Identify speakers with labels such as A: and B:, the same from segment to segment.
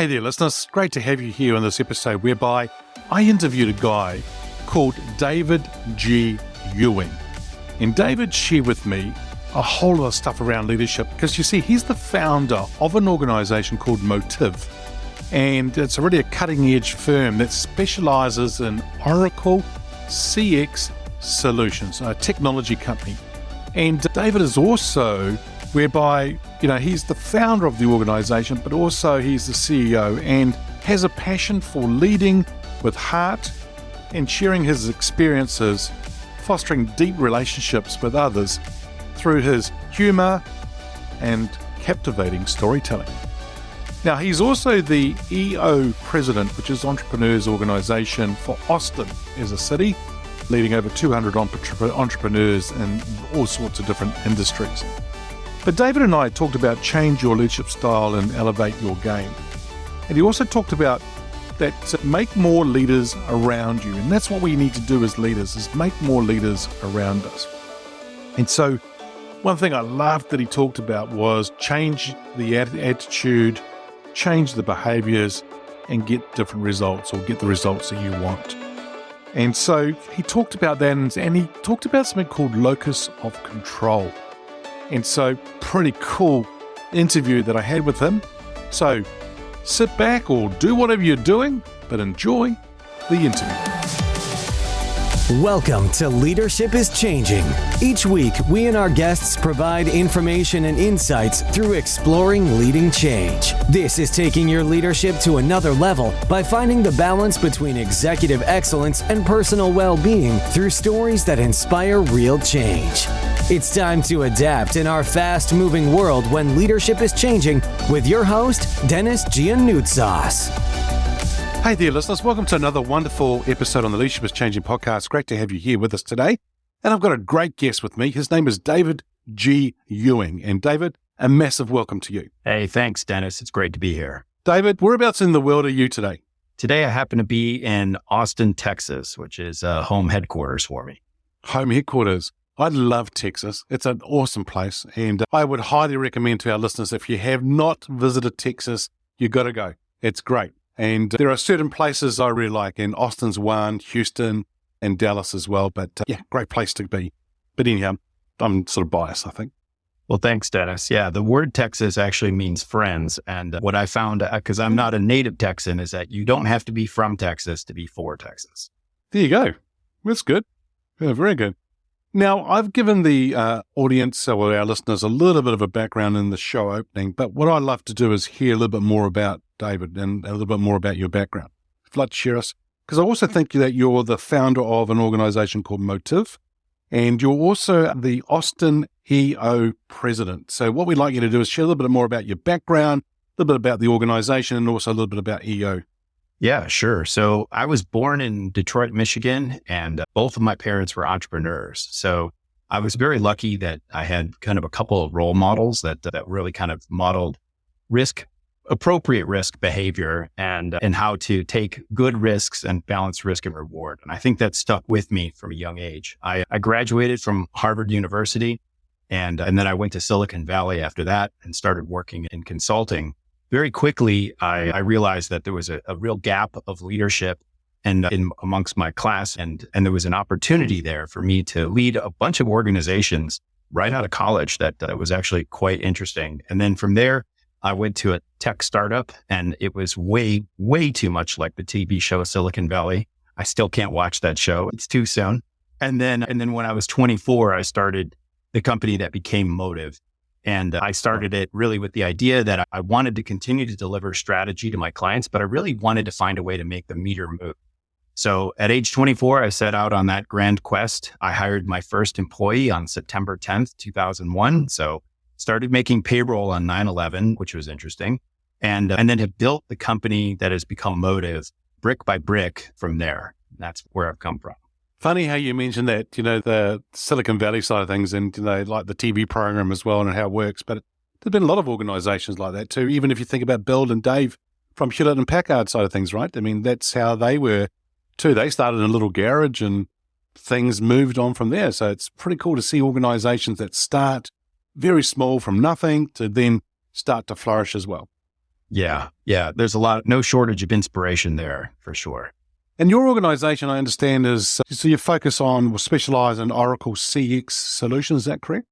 A: Hey there, listeners. Great to have you here in this episode whereby I interviewed a guy called David G. Ewing. And David shared with me a whole lot of stuff around leadership because you see, he's the founder of an organization called Motiv. And it's really a cutting-edge firm that specializes in Oracle CX solutions, a technology company. And David is also whereby, he's the founder of the organization, but also he's the CEO and has a passion for leading with heart and sharing his experiences, fostering deep relationships with others through his humor and captivating storytelling. Now, he's also the EO president, which is Entrepreneurs Organization for Austin as a city, leading over 200 entrepreneurs in all sorts of different industries. But David and I talked about change your leadership style and elevate your game. And he also talked about that make more leaders around you. And that's what we need to do as leaders, is make more leaders around us. And so one thing I loved that he talked about was change the attitude, change the behaviors, and get different results, or get the results that you want. And so he talked about that, and he talked about something called locus of control. And so pretty cool interview that I had with him. So sit back or do whatever you're doing, but enjoy the interview.
B: Welcome to Leadership is Changing. Each week, we and our guests provide information and insights through exploring leading change. This is taking your leadership to another level by finding the balance between executive excellence and personal well-being through stories that inspire real change. It's time to adapt in our fast-moving world when leadership is changing with your host, Denis Giannoutsas.
A: Hey there, listeners. Welcome to another wonderful episode on the Leadership is Changing podcast. Great to have you here with us today. And I've got a great guest with me. His name is David G. Ewing. And David, a massive welcome to you.
C: Hey, thanks, Dennis. It's great to be here.
A: David, whereabouts in the world are you today?
C: Today, I happen to be in Austin, Texas, which is home headquarters for me.
A: Home headquarters. I love Texas. It's an awesome place. And I would highly recommend to our listeners, if you have not visited Texas, you got to go. It's great. And there are certain places I really like, and Austin's one, Houston, and Dallas as well. But great place to be. But anyhow, I'm sort of biased, I think.
C: Well, thanks, Dennis. Yeah, the word Texas actually means friends. And what I found, because I'm not a native Texan, is that you don't have to be from Texas to be for Texas.
A: There you go. That's good. Yeah, very good. Now, I've given the audience, or our listeners, a little bit of a background in the show opening, but what I'd love to do is hear a little bit more about David and a little bit more about your background. If you'd like to share us, because I also think that you're the founder of an organization called Motiv, and you're also the Austin EO president. So what we'd like you to do is share a little bit more about your background, a little bit about the organization, and also a little bit about EO.
C: Yeah, sure. So I was born in Detroit, Michigan, and both of my parents were entrepreneurs. So I was very lucky that I had kind of a couple of role models that really kind of modeled appropriate risk behavior and how to take good risks and balance risk and reward. And I think that stuck with me from a young age. I graduated from Harvard University, and then I went to Silicon Valley after that and started working in consulting. Very quickly, I realized that there was a real gap of leadership amongst my class, and there was an opportunity there for me to lead a bunch of organizations right out of college that was actually quite interesting. And then from there, I went to a tech startup, and it was way, way too much like the TV show Silicon Valley. I still can't watch that show. It's too soon. And then when I was 24, I started the company that became Motiv. And I started it really with the idea that I wanted to continue to deliver strategy to my clients, but I really wanted to find a way to make the meter move. So at age 24, I set out on that grand quest. I hired my first employee on September 10th, 2001. So started making payroll on 9/11, which was interesting. And then have built the company that has become Motiv brick by brick from there. That's where I've come from.
A: Funny how you mentioned that, the Silicon Valley side of things and, like the TV program as well and how it works. But there's been a lot of organizations like that too. Even if you think about Bill and Dave from Hewlett and Packard side of things, right? I mean, that's how they were too. They started in a little garage and things moved on from there. So it's pretty cool to see organizations that start very small from nothing to then start to flourish as well.
C: Yeah. Yeah. There's no shortage of inspiration there for sure.
A: And your organization, I understand, is so you focus on specialize in Oracle CX solutions. Is that correct?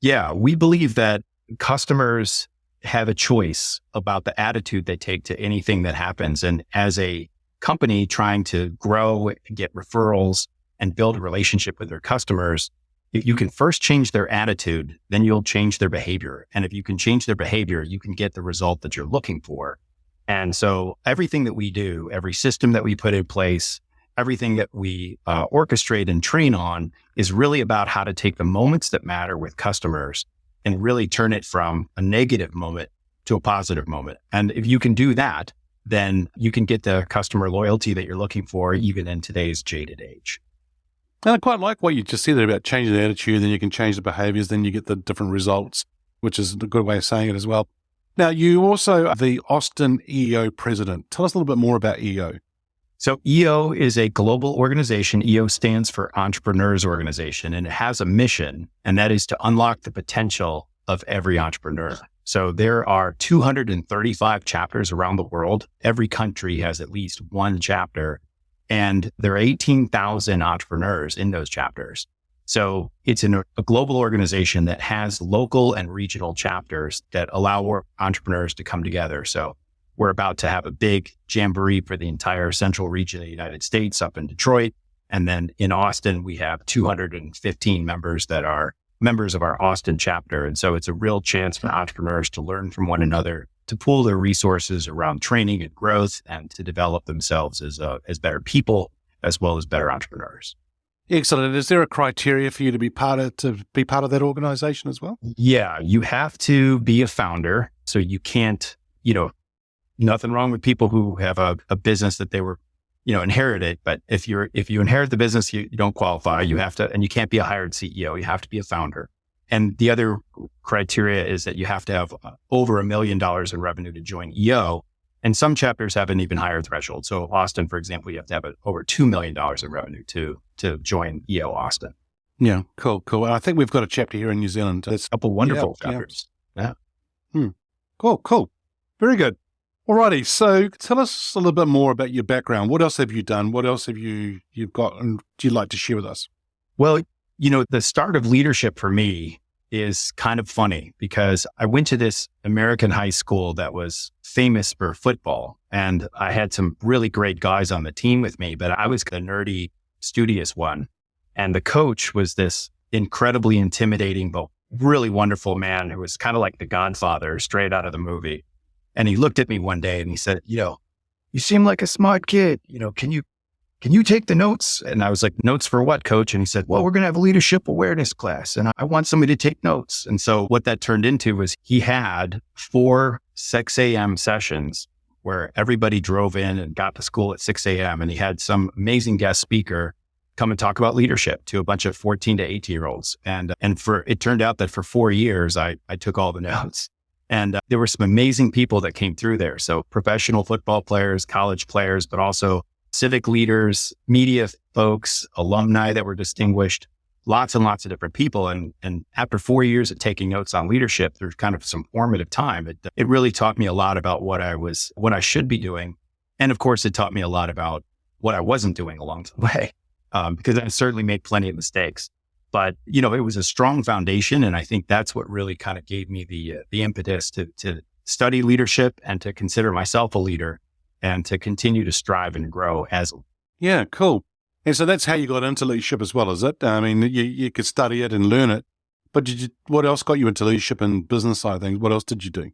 C: Yeah. We believe that customers have a choice about the attitude they take to anything that happens. And as a company trying to grow, get referrals, and build a relationship with their customers, you can first change their attitude, then you'll change their behavior. And if you can change their behavior, you can get the result that you're looking for. And so everything that we do, every system that we put in place, everything that we orchestrate and train on is really about how to take the moments that matter with customers and really turn it from a negative moment to a positive moment. And if you can do that, then you can get the customer loyalty that you're looking for, even in today's jaded age.
A: And I quite like what you just said there about changing the attitude, then you can change the behaviors, then you get the different results, which is a good way of saying it as well. Now, you also are the Austin EO president. Tell us a little bit more about EO.
C: So EO is a global organization. EO stands for Entrepreneurs Organization, and it has a mission, and that is to unlock the potential of every entrepreneur. So there are 235 chapters around the world. Every country has at least one chapter, and there are 18,000 entrepreneurs in those chapters. So it's a global organization that has local and regional chapters that allow entrepreneurs to come together. So we're about to have a big jamboree for the entire central region of the United States up in Detroit. And then in Austin, we have 215 members that are members of our Austin chapter. And so it's a real chance for entrepreneurs to learn from one another, to pool their resources around training and growth, and to develop themselves as better people, as well as better entrepreneurs.
A: Excellent. Is there a criteria for you to be part of that organization as well?
C: Yeah, you have to be a founder. So you can't, nothing wrong with people who have a business that they were, inherited. But if you inherit the business, you don't qualify. You have to, and you can't be a hired CEO. You have to be a founder. And the other criteria is that you have to have over $1 million in revenue to join EO. And some chapters have an even higher threshold. So Austin, for example, you have to have over $2 million in revenue to join EO Austin.
A: Yeah, cool. And I think we've got a chapter here in New Zealand.
C: It's a couple wonderful chapters. Yeah.
A: Cool. Very good. Alrighty. So tell us a little bit more about your background. What else have you done? What else have you've got and you'd like to share with us?
C: Well, the start of leadership for me is kind of funny because I went to this American high school that was famous for football, and I had some really great guys on the team with me, but I was the nerdy, studious one. And the coach was this incredibly intimidating, but really wonderful man who was kind of like the Godfather straight out of the movie. And he looked at me one day and he said, you seem like a smart kid. Can you take the notes? And I was like, notes for what, coach? And he said, well, we're going to have a leadership awareness class and I want somebody to take notes. And so what that turned into was he had 4 6 a.m. sessions where everybody drove in and got to school at 6 a.m. And he had some amazing guest speaker come and talk about leadership to a bunch of 14 to 18 year olds. And it turned out that for 4 years, I took all the notes. And there were some amazing people that came through there. So professional football players, college players, but also civic leaders, media folks, alumni that were distinguished, lots and lots of different people. And after 4 years of taking notes on leadership, there's kind of some formative time. It really taught me a lot about what I should be doing. And of course, it taught me a lot about what I wasn't doing along the way, because I certainly made plenty of mistakes. But, it was a strong foundation. And I think that's what really kind of gave me the impetus to study leadership and to consider myself a leader and to continue to strive and grow as.
A: Yeah, cool. And so that's how you got into leadership as well, is it? I mean, you could study it and learn it, but what else got you into leadership and business side of things? What else did you do?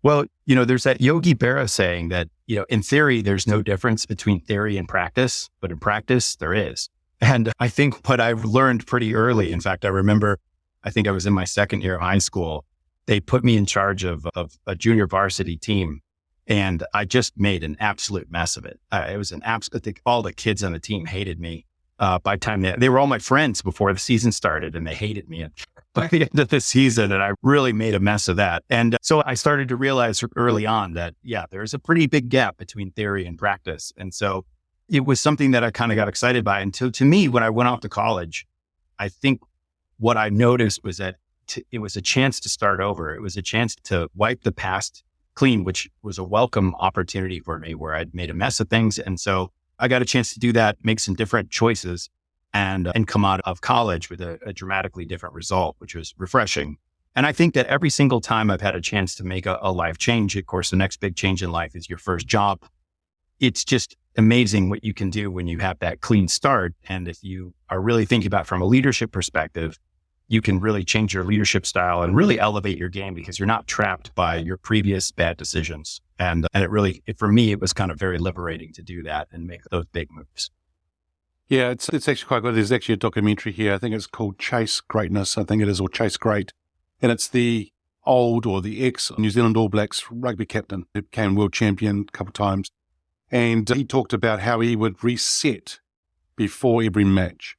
C: Well, there's that Yogi Berra saying that, in theory, there's no difference between theory and practice, but in practice there is. And I think what I've learned pretty early, in fact, I think I was in my second year of high school, they put me in charge of a junior varsity team. And I just made an absolute mess of it. It was an absolute, I think all the kids on the team hated me. By the time they were all my friends before the season started and they hated me. And by the end of the season, and I really made a mess of that. And so I started to realize early on that, there's a pretty big gap between theory and practice. And so it was something that I kind of got excited by. And to me, when I went off to college, I think what I noticed was that it was a chance to start over. It was a chance to wipe the past clean, which was a welcome opportunity for me where I'd made a mess of things. And so I got a chance to do that, make some different choices and come out of college with a dramatically different result, which was refreshing. And I think that every single time I've had a chance to make a life change, of course, the next big change in life is your first job. It's just amazing what you can do when you have that clean start. And if you are really thinking about it from a leadership perspective, you can really change your leadership style and really elevate your game because you're not trapped by your previous bad decisions. And for me, it was kind of very liberating to do that and make those big moves.
A: Yeah, it's actually quite good. There's actually a documentary here. I think it's called Chase Greatness. I think it is, or Chase Great. And it's the ex-New Zealand All Blacks rugby captain who became world champion a couple of times. And he talked about how he would reset before every match.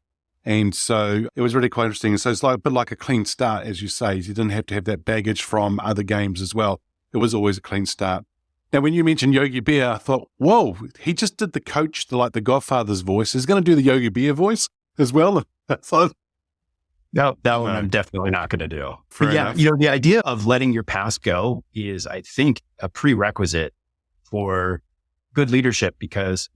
A: And so it was really quite interesting. So it's like a bit like a clean start, as you say. You didn't have to have that baggage from other games as well. It was always a clean start. Now, when you mentioned Yogi Bear, I thought, whoa, he just did the coach, the Godfather's voice. He's going to do the Yogi Bear voice as well. So,
C: no, that one I'm definitely not going to do.
A: Fair enough.
C: The idea of letting your past go is, I think, a prerequisite for good leadership because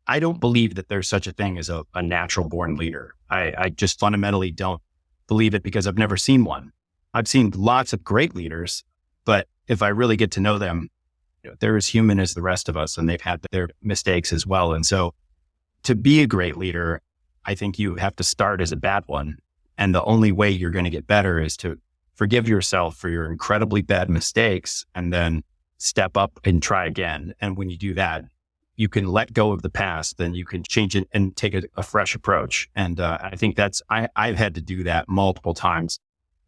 C: I don't believe that there's such a thing as a natural born leader. I just fundamentally don't believe it because I've never seen one. I've seen lots of great leaders, but if I really get to know them, they're as human as the rest of us and they've had their mistakes as well. And so to be a great leader, I think you have to start as a bad one. And the only way you're going to get better is to forgive yourself for your incredibly bad mistakes and then step up and try again. And when you do that, you can let go of the past, then you can change it and take a fresh approach. And I think I've had to do that multiple times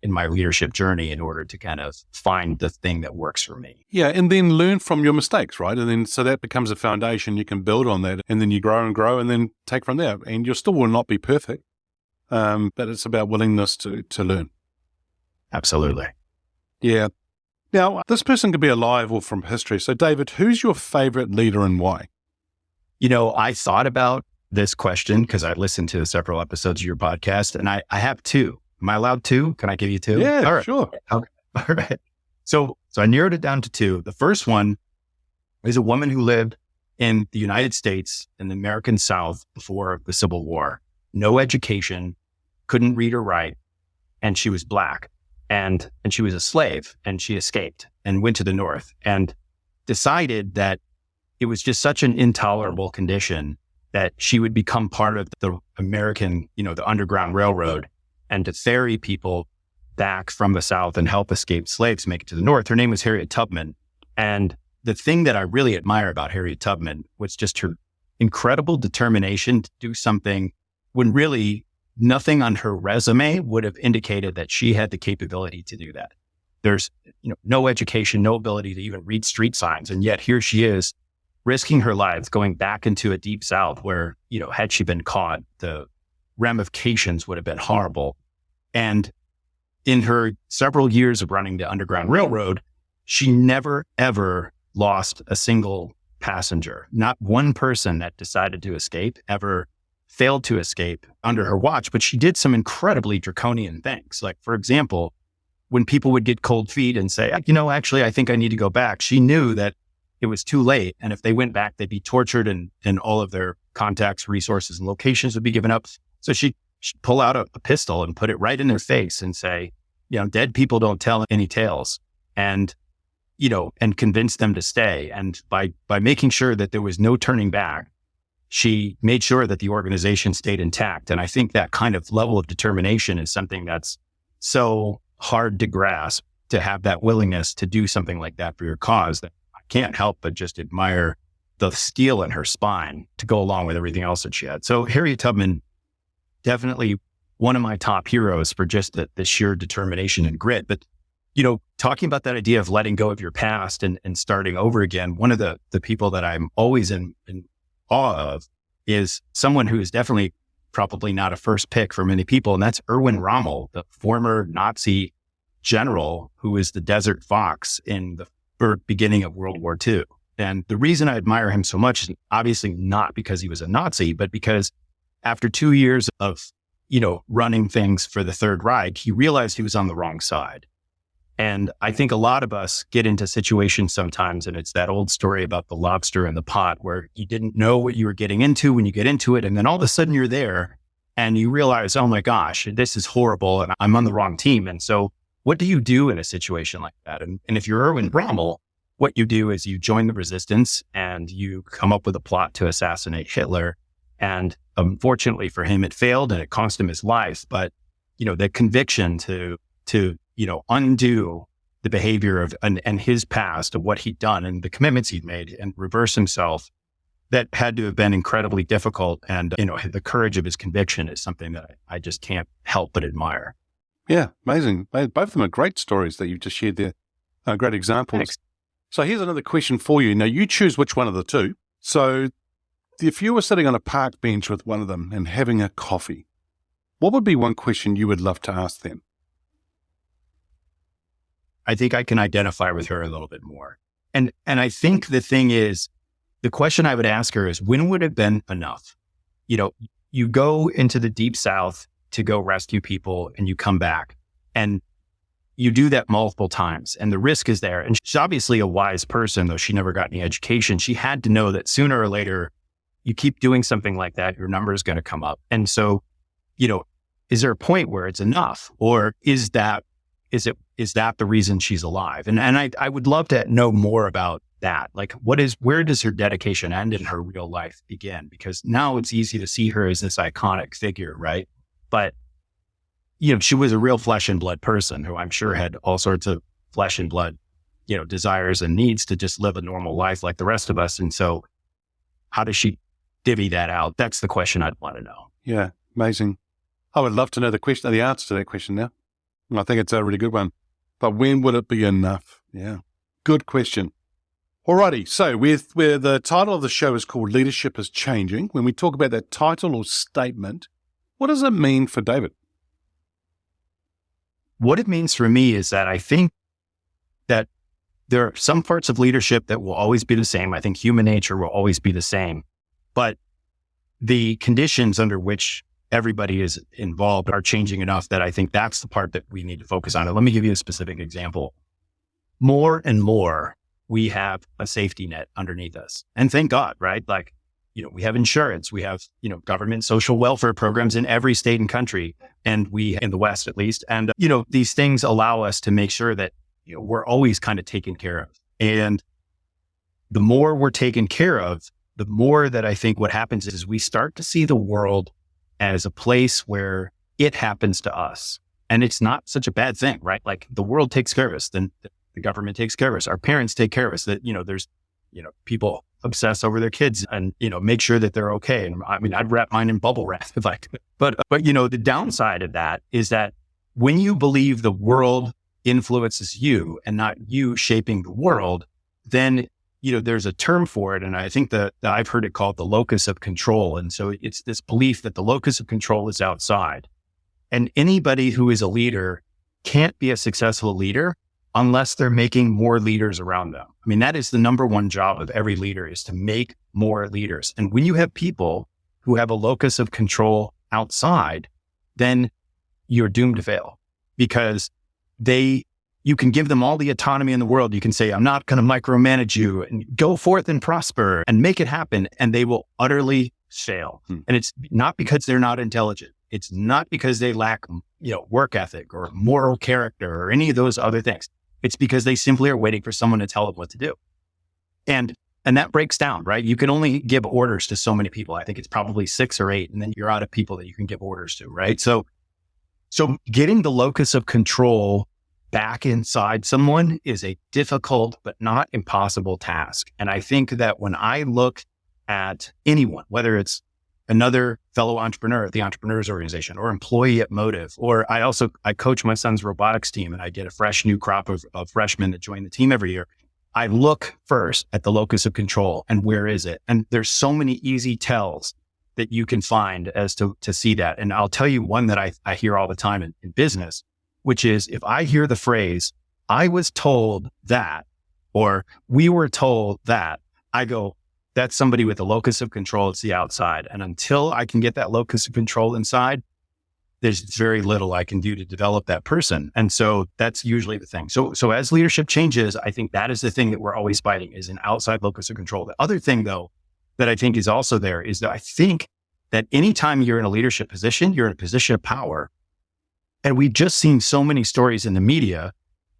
C: in my leadership journey in order to kind of find the thing that works for me.
A: Yeah, and then learn from your mistakes, right? And then so that becomes a foundation. You can build on that, and then you grow and grow, and then take from there. And you still will not be perfect, but it's about willingness to learn.
C: Absolutely.
A: Yeah. Now, this person could be alive or from history. So, David, who's your favorite leader and why?
C: I thought about this question because I listened to several episodes of your podcast, and I have two. Am I allowed two? Can I give you two?
A: Yeah,
C: all right.
A: Sure.
C: Okay. All right. So I narrowed it down to two. The first one is a woman who lived in the United States in the American South before the Civil War. No education, couldn't read or write, and she was Black. And she was a slave, and she escaped and went to the North and decided that it was just such an intolerable condition that she would become part of the American, the Underground Railroad, and to ferry people back from the South and help escaped slaves make it to the North. Her name was Harriet Tubman. And the thing that I really admire about Harriet Tubman was just her incredible determination to do something when really nothing on her resume would have indicated that she had the capability to do that. There's no education, no ability to even read street signs. And yet here she is risking her life going back into a deep South where, had she been caught, the ramifications would have been horrible. And in her several years of running the Underground Railroad, she never, ever lost a single passenger. Not one person that decided to escape ever failed to escape under her watch, but she did some incredibly draconian things. Like, for example, when people would get cold feet and say, actually, I think I need to go back, she knew that it was too late. And if they went back, they'd be tortured and all of their contacts, resources, and locations would be given up. So she'd pull out a pistol and put it right in their face and say, dead people don't tell any tales, and convince them to stay. And by making sure that there was no turning back, she made sure that the organization stayed intact. And I think that kind of level of determination is something that's so hard to grasp, to have that willingness to do something like that for your cause, that I can't help but just admire the steel in her spine to go along with everything else that she had. So Harriet Tubman, definitely one of my top heroes for just the sheer determination and grit. But, talking about that idea of letting go of your past and starting over again, one of the people that I'm always in awe of is someone who is definitely probably not a first pick for many people. And that's Erwin Rommel, the former Nazi general who was the Desert Fox in the beginning of World War II. And the reason I admire him so much is obviously not because he was a Nazi, but because after 2 years of, running things for the Third Reich, he realized he was on the wrong side. And I think a lot of us get into situations sometimes, and it's that old story about the lobster in the pot where you didn't know what you were getting into when you get into it. And then all of a sudden you're there and you realize, oh my gosh, this is horrible and I'm on the wrong team. And so what do you do in a situation like that? And if you're Erwin Rommel, what you do is you join the resistance and you come up with a plot to assassinate Hitler. And unfortunately for him, it failed and it cost him his life. But, the conviction to undo the behavior of and his past of what he'd done and the commitments he'd made and reverse himself, that had to have been incredibly difficult. And, the courage of his conviction is something that I just can't help but admire.
A: Yeah, amazing. Both of them are great stories that you've just shared there. Great examples.
C: Thanks.
A: So here's another question for you. Now, you choose which one of the two. So if you were sitting on a park bench with one of them and having a coffee, what would be one question you would love to ask them?
C: I think I can identify with her a little bit more. And I think the thing is, the question I would ask her is, when would it have been enough? You go into the deep South to go rescue people and you come back and you do that multiple times and the risk is there. And she's obviously a wise person, though she never got any education. She had to know that sooner or later, you keep doing something like that, your number is going to come up. And so, is there a point where it's enough, or is that the reason she's alive? And I would love to know more about that. Like, where does her dedication end and her real life begin? Because now it's easy to see her as this iconic figure, right? But she was a real flesh and blood person who I'm sure had all sorts of flesh and blood, desires and needs to just live a normal life like the rest of us. And so how does she divvy that out? That's the question I'd want to know.
A: Yeah, amazing. I would love to know the answer to that question now. I think it's a really good one. But when would it be enough? Yeah, good question. Alrighty, so where the title of the show is called Leadership is Changing, when we talk about that title or statement, what does it mean for David?
C: What it means for me is that I think that there are some parts of leadership that will always be the same. I think human nature will always be the same, but the conditions under which everybody is involved are changing enough that I think that's the part that we need to focus on. And let me give you a specific example. More and more, we have a safety net underneath us. And thank God, right? We have insurance, we have, government social welfare programs in every state and country, and we, in the West at least. And, these things allow us to make sure that, we're always kind of taken care of. And the more we're taken care of, the more that I think what happens is we start to see the world as a place where it happens to us. And it's not such a bad thing, right? Like, the world takes care of us, then the government takes care of us, our parents take care of us, that, there's, people obsess over their kids and, make sure that they're okay. And I mean, I'd wrap mine in bubble wrap if I could. But, the downside of that is that when you believe the world influences you and not you shaping the world, then, there's a term for it. And I think that I've heard it called the locus of control. And so it's this belief that the locus of control is outside. And anybody who is a leader can't be a successful leader unless they're making more leaders around them. I mean, that is the number one job of every leader, is to make more leaders. And when you have people who have a locus of control outside, then you're doomed to fail, because you can give them all the autonomy in the world. You can say, I'm not going to micromanage you, and go forth and prosper and make it happen. And they will utterly fail. And it's not because they're not intelligent. It's not because they lack, work ethic or moral character or any of those other things. It's because they simply are waiting for someone to tell them what to do. And that breaks down, right? You can only give orders to so many people. I think it's probably 6 or 8, and then you're out of people that you can give orders to, right? So getting the locus of control back inside someone is a difficult but not impossible task. And I think that when I look at anyone, whether it's another fellow entrepreneur at the Entrepreneurs Organization or employee at Motiv, or I coach my son's robotics team, and I get a fresh new crop of freshmen that join the team every year. I look first at the locus of control and where is it? And there's so many easy tells that you can find as to see that. And I'll tell you one that I hear all the time in business, which is, if I hear the phrase, I was told that, or we were told that, I go, that's somebody with a locus of control. It's the outside. And until I can get that locus of control inside, there's very little I can do to develop that person. And so that's usually the thing. So as leadership changes, I think that is the thing that we're always fighting, is an outside locus of control. The other thing, though, that I think is also there is that I think that anytime you're in a leadership position, you're in a position of power. And we've just seen so many stories in the media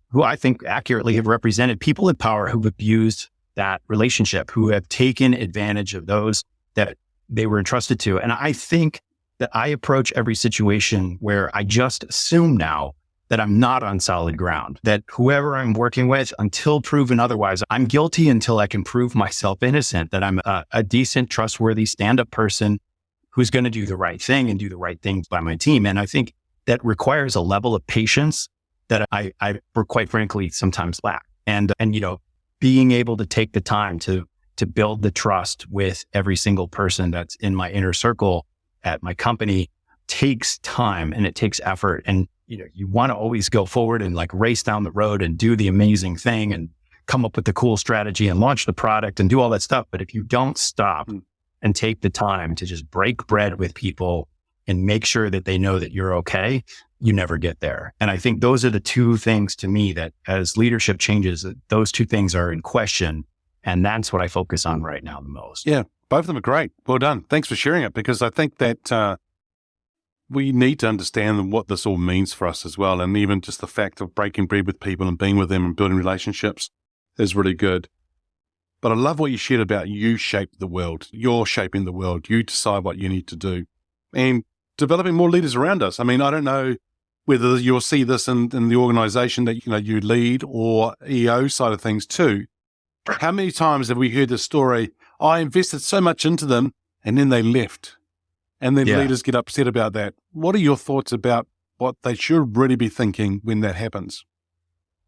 C: who I think accurately have represented people in power who've abused that relationship, who have taken advantage of those that they were entrusted to. And I think that I approach every situation where I just assume now that I'm not on solid ground, that whoever I'm working with, until proven otherwise, I'm guilty until I can prove myself innocent, that I'm a decent, trustworthy, stand-up person who's going to do the right thing and do the right things by my team. And I think that requires a level of patience that I quite frankly sometimes lack. And being able to take the time to build the trust with every single person that's in my inner circle at my company takes time and it takes effort. And you want to always go forward and like race down the road and do the amazing thing and come up with the cool strategy and launch the product and do all that stuff. But if you don't stop and take the time to just break bread with people and make sure that they know that you're okay, you never get there. And I think those are the two things to me that as leadership changes, those two things are in question. And that's what I focus on right now the most.
A: Yeah, both of them are great. Well done. Thanks for sharing it, because I think that we need to understand what this all means for us as well. And even just the fact of breaking bread with people and being with them and building relationships is really good. But I love what you shared about you shape the world. You're shaping the world. You decide what you need to do. And developing more leaders around us. I mean, I don't know whether you'll see this in the organization that you lead or EO side of things too. How many times have we heard the story, I invested so much into them and then they left? And then leaders get upset about that. What are your thoughts about what they should really be thinking when that happens?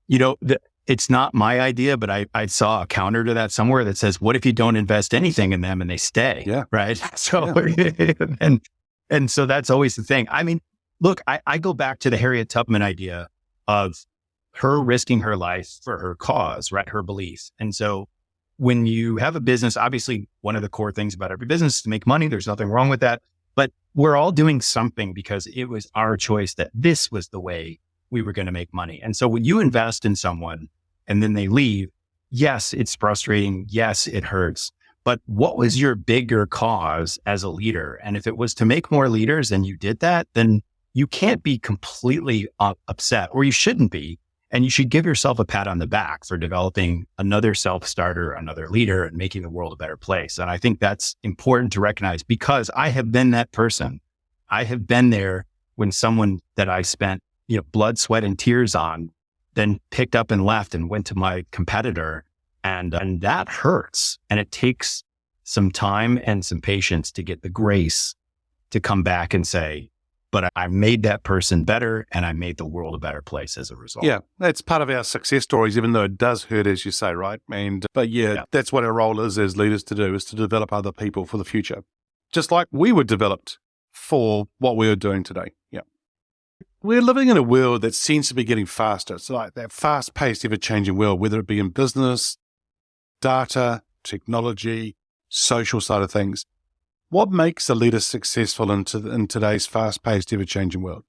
C: It's not my idea, but I saw a counter to that somewhere that says, what if you don't invest anything in them and they stay?
A: Yeah.
C: Right. So, and so that's always the thing. I mean, look, I go back to the Harriet Tubman idea of her risking her life for her cause, right? Her beliefs. And so when you have a business, obviously one of the core things about every business is to make money. There's nothing wrong with that, but we're all doing something because it was our choice that this was the way we were going to make money. And so when you invest in someone and then they leave, yes, it's frustrating. Yes, it hurts. But what was your bigger cause as a leader? And if it was to make more leaders and you did that, then you can't be completely upset, or you shouldn't be. And you should give yourself a pat on the back for developing another self-starter, another leader, and making the world a better place. And I think that's important to recognize, because I have been that person. I have been there when someone that I spent blood, sweat, and tears on then picked up and left and went to my competitor. And that hurts. And it takes some time and some patience to get the grace to come back and say, but I made that person better and I made the world a better place as a result.
A: Yeah, that's part of our success stories, even though it does hurt, as you say, right? But that's what our role is as leaders to do, is to develop other people for the future. Just like we were developed for what we are doing today. Yeah. We're living in a world that seems to be getting faster. It's like that fast-paced, ever-changing world, whether it be in business, data, technology, social side of things. What makes a leader successful in today's fast-paced, ever-changing world?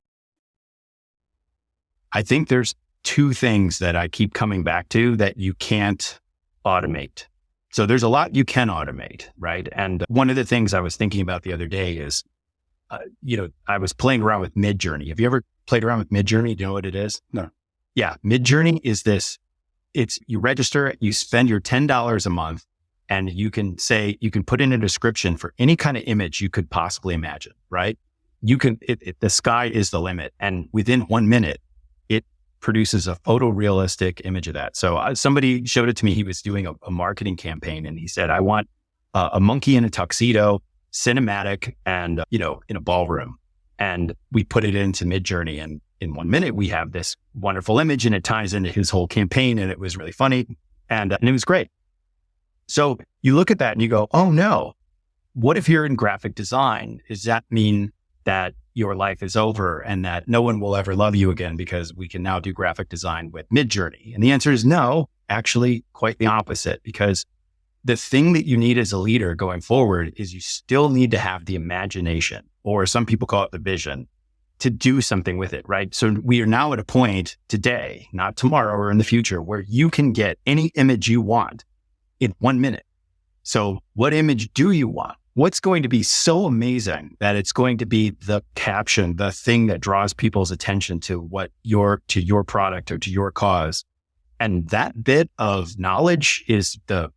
C: I think there's two things that I keep coming back to that you can't automate. So there's a lot you can automate, right? And one of the things I was thinking about the other day is, I was playing around with Midjourney. Have you ever played around with Midjourney? Do you know what it is?
A: No.
C: Yeah. Midjourney is this. You register, you spend your $10 a month, and you can put in a description for any kind of image you could possibly imagine, right? The sky is the limit. And within 1 minute, it produces a photorealistic image of that. So somebody showed it to me. He was doing a marketing campaign, and he said, I want a monkey in a tuxedo, cinematic, and, in a ballroom. And we put it into Midjourney, and in 1 minute, we have this wonderful image, and it ties into his whole campaign. And it was really funny. And it was great. So you look at that and you go, oh no, what if you're in graphic design? Does that mean that your life is over and that no one will ever love you again because we can now do graphic design with Midjourney? And the answer is no, actually quite the opposite, because the thing that you need as a leader going forward is you still need to have the imagination, or some people call it the vision, to do something with it, right? So we are now at a point today, not tomorrow or in the future, where you can get any image you want in 1 minute. So what image do you want? What's going to be so amazing that it's going to be the caption, the thing that draws people's attention to your product or to your cause? And that bit of knowledge is the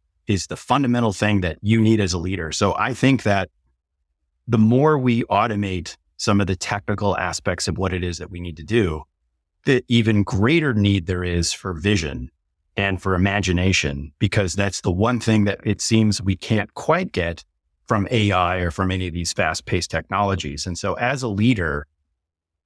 C: fundamental thing that you need as a leader. So I think that the more we automate some of the technical aspects of what it is that we need to do, the even greater need there is for vision and for imagination, because that's the one thing that it seems we can't quite get from AI or from any of these fast-paced technologies. And so as a leader,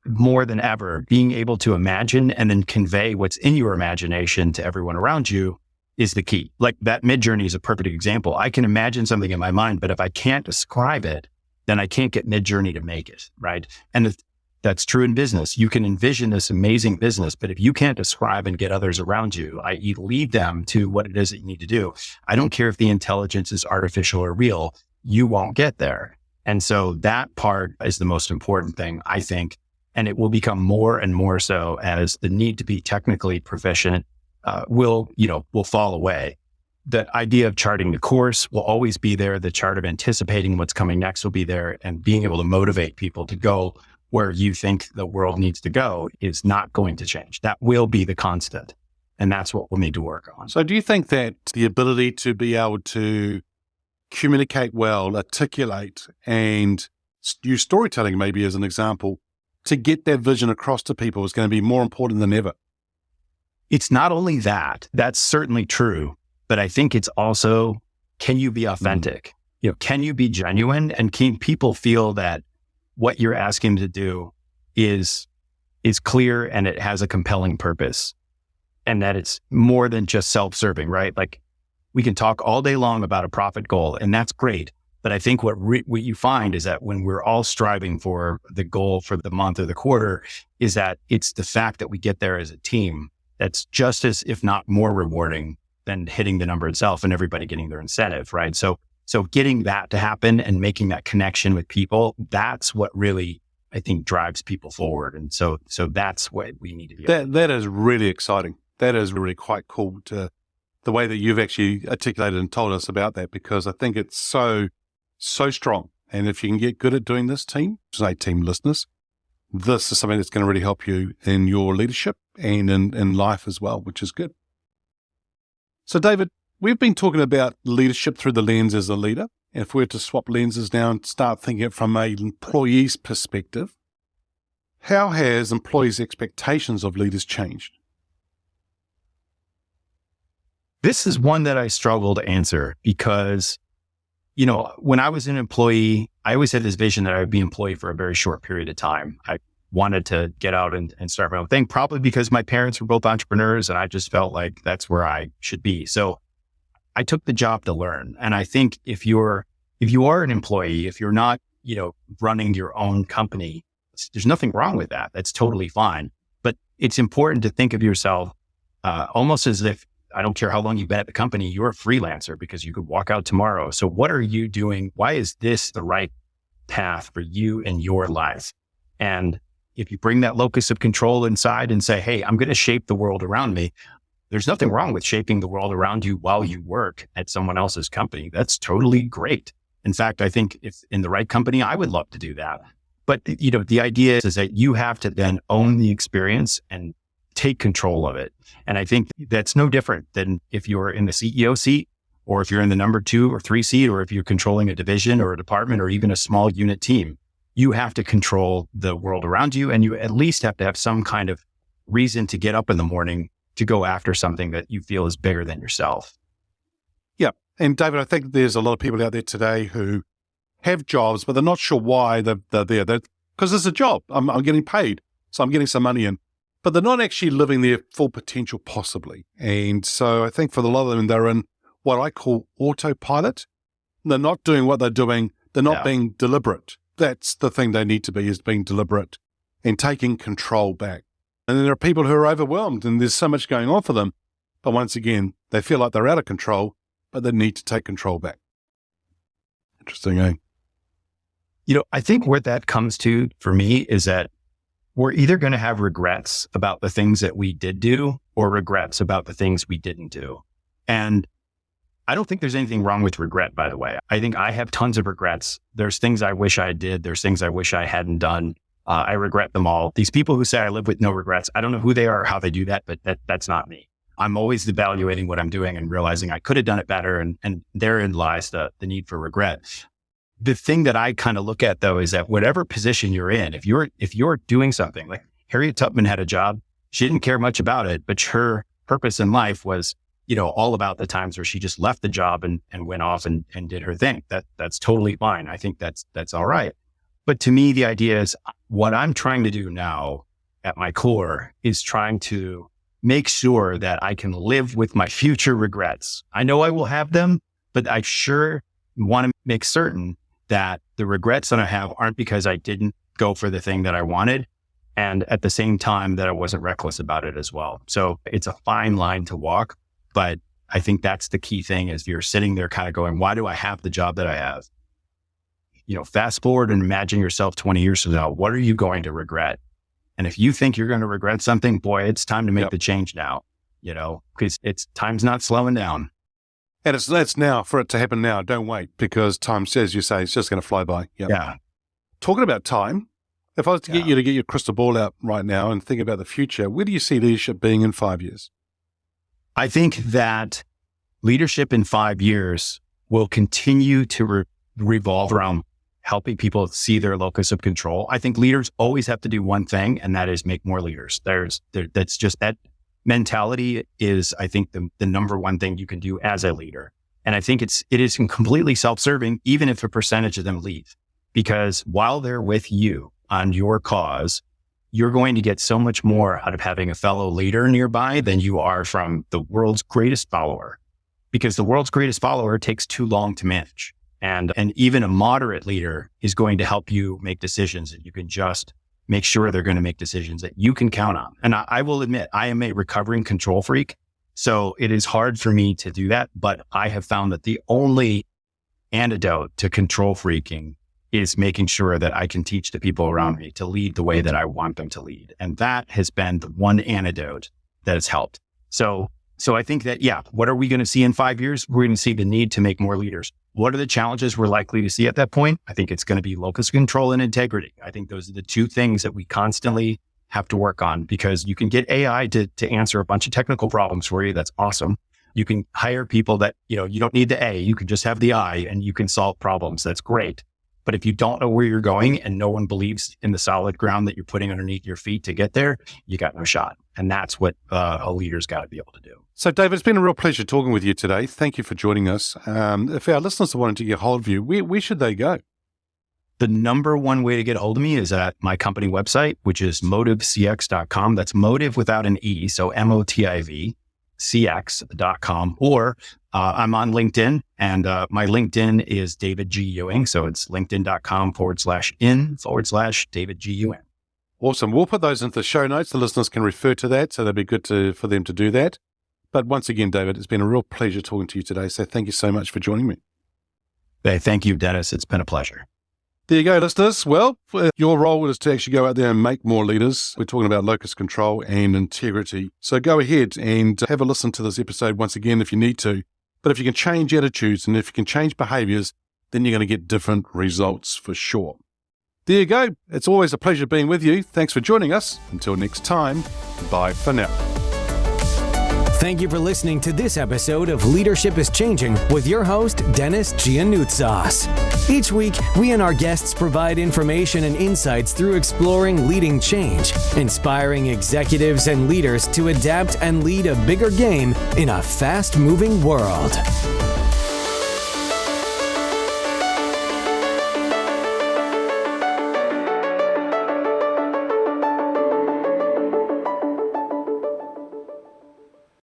C: more than ever, being able to imagine and then convey what's in your imagination to everyone around you is the key. Like that Midjourney is a perfect example. I can imagine something in my mind, but if I can't describe it, then I can't get Midjourney to make it, right? And that's true in business. You can envision this amazing business, but if you can't describe and get others around you, i.e. lead them to what it is that you need to do, I don't care if the intelligence is artificial or real, you won't get there. And so that part is the most important thing, I think. And it will become more and more so as the need to be technically proficient will fall away. The idea of charting the course will always be there. The chart of anticipating what's coming next will be there, and being able to motivate people to go where you think the world needs to go is not going to change. That will be the constant. And that's what we'll need to work on.
A: So do you think that the ability to be able to communicate well, articulate, and use storytelling maybe as an example to get that vision across to people is going to be more important than ever?
C: It's not only that, that's certainly true, but I think it's also, can you be authentic? Can you be genuine? And can people feel that what you're asking them to do is clear and it has a compelling purpose, and that it's more than just self-serving, right? Like we can talk all day long about a profit goal, and that's great. But I think what you find is that when we're all striving for the goal for the month or the quarter, is that it's the fact that we get there as a team that's just as, if not more rewarding than hitting the number itself and everybody getting their incentive, right? So getting that to happen and making that connection with people, that's what really, I think, drives people forward. And so that's what we need to be.
A: That is really exciting. That is really quite cool, to the way that you've actually articulated and told us about that, because I think it's so strong. And if you can get good at doing this, team listeners, this is something that's going to really help you in your leadership and in life as well, which is good. So David, we've been talking about leadership through the lens as a leader. And if we were to swap lenses now and start thinking it from an employee's perspective, how has employees' expectations of leaders changed?
C: This is one that I struggle to answer because, when I was an employee, I always had this vision that I would be an employee for a very short period of time. I wanted to get out and start my own thing, probably because my parents were both entrepreneurs and I just felt like that's where I should be. So I took the job to learn. And I think if you are an employee, if you're not, running your own company, there's nothing wrong with that. That's totally fine. But it's important to think of yourself almost as if, I don't care how long you've been at the company, you're a freelancer because you could walk out tomorrow. So what are you doing? Why is this the right path for you and your life? And if you bring that locus of control inside and say, hey, I'm going to shape the world around me, there's nothing wrong with shaping the world around you while you work at someone else's company. That's totally great. In fact, I think if in the right company, I would love to do that. But, the idea is that you have to then own the experience and take control of it. And I think that's no different than if you're in the CEO seat, or if you're in the number 2 or 3 seat, or if you're controlling a division or a department or even a small unit team. You have to control the world around you, and you at least have to have some kind of reason to get up in the morning to go after something that you feel is bigger than yourself.
A: Yeah. And David, I think there's a lot of people out there today who have jobs, but they're not sure why they're there. Because it's a job. I'm getting paid, so I'm getting some money in. But they're not actually living their full potential possibly. And so I think for a lot of them, they're in what I call autopilot. They're not doing what they're doing. They're not being deliberate. That's the thing they need to be, is being deliberate and taking control back. And then there are people who are overwhelmed and there's so much going on for them. But once again, they feel like they're out of control, but they need to take control back. Interesting, eh?
C: I think where that comes to for me is that we're either going to have regrets about the things that we did do or regrets about the things we didn't do. And I don't think there's anything wrong with regret, by the way. I think I have tons of regrets. There's things I wish I did. There's things I wish I hadn't done. I regret them all. These people who say I live with no regrets, I don't know who they are or how they do that, but that's not me. I'm always evaluating what I'm doing and realizing I could have done it better. And therein lies the need for regret. The thing that I kind of look at, though, is that whatever position you're in, if you're doing something, like Harriet Tubman had a job, she didn't care much about it, but her purpose in life was, all about the times where she just left the job and went off and did her thing. That's totally fine. I think that's all right. But to me, the idea is what I'm trying to do now at my core is trying to make sure that I can live with my future regrets. I know I will have them, but I sure want to make certain that the regrets that I have aren't because I didn't go for the thing that I wanted. And at the same time that I wasn't reckless about it as well. So it's a fine line to walk. But I think that's the key thing is you're sitting there kind of going, why do I have the job that I have? Fast forward and imagine yourself 20 years from now. What are you going to regret? And if you think you're going to regret something, boy, it's time to make the change now, because time's not slowing down.
A: And it's now for it to happen now. Don't wait, because time says, you say, it's just going to fly by. Yep.
C: Yeah.
A: Talking about time, if I was to get you to get your crystal ball out right now and think about the future, where do you see leadership being in 5 years?
C: I think that leadership in 5 years will continue to revolve around helping people see their locus of control. I think leaders always have to do one thing, and that is make more leaders. That's just that mentality is, I think, the number one thing you can do as a leader. And I think it is completely self-serving, even if a percentage of them leave, because while they're with you on your cause, you're going to get so much more out of having a fellow leader nearby than you are from the world's greatest follower, because the world's greatest follower takes too long to manage. And even a moderate leader is going to help you make decisions that you can just make sure they're going to make decisions that you can count on. And I will admit, I am a recovering control freak. So it is hard for me to do that. But I have found that the only antidote to control freaking is making sure that I can teach the people around me to lead the way that I want them to lead. And that has been the one antidote that has helped. So I think that, what are we going to see in 5 years? We're going to see the need to make more leaders. What are the challenges we're likely to see at that point? I think it's going to be locus control and integrity. I think those are the two things that we constantly have to work on, because you can get AI to answer a bunch of technical problems for you. That's awesome. You can hire people that, you don't need the A, you can just have the I, and you can solve problems. That's great. But if you don't know where you're going and no one believes in the solid ground that you're putting underneath your feet to get there, you got no shot. And that's what a leader's got to be able to do.
A: So, David, it's been a real pleasure talking with you today. Thank you for joining us. If our listeners wanted to get hold of you, where should they go?
C: The number one way to get a hold of me is at my company website, which is motivcx.com. That's Motiv without an E, so MOTIV. cx.com, or I'm on LinkedIn, and my LinkedIn is David G. Ewing. So it's linkedin.com/in/David G. Ewing.
A: Awesome. We'll put those into the show notes. The listeners can refer to that, so that'd be good for them to do that. But once again, David, it's been a real pleasure talking to you today. So thank you so much for joining me.
C: Hey, thank you, Dennis. It's been a pleasure.
A: There you go, listeners. Well, your role is to actually go out there and make more leaders. We're talking about locus control and integrity. So go ahead and have a listen to this episode once again if you need to. But if you can change attitudes and if you can change behaviors, then you're going to get different results for sure. There you go. It's always a pleasure being with you. Thanks for joining us. Until next time, bye for now.
B: Thank you for listening to this episode of Leadership is Changing with your host, Denis Giannoutsas. Each week, we and our guests provide information and insights through exploring leading change, inspiring executives and leaders to adapt and lead a bigger game in a fast-moving world.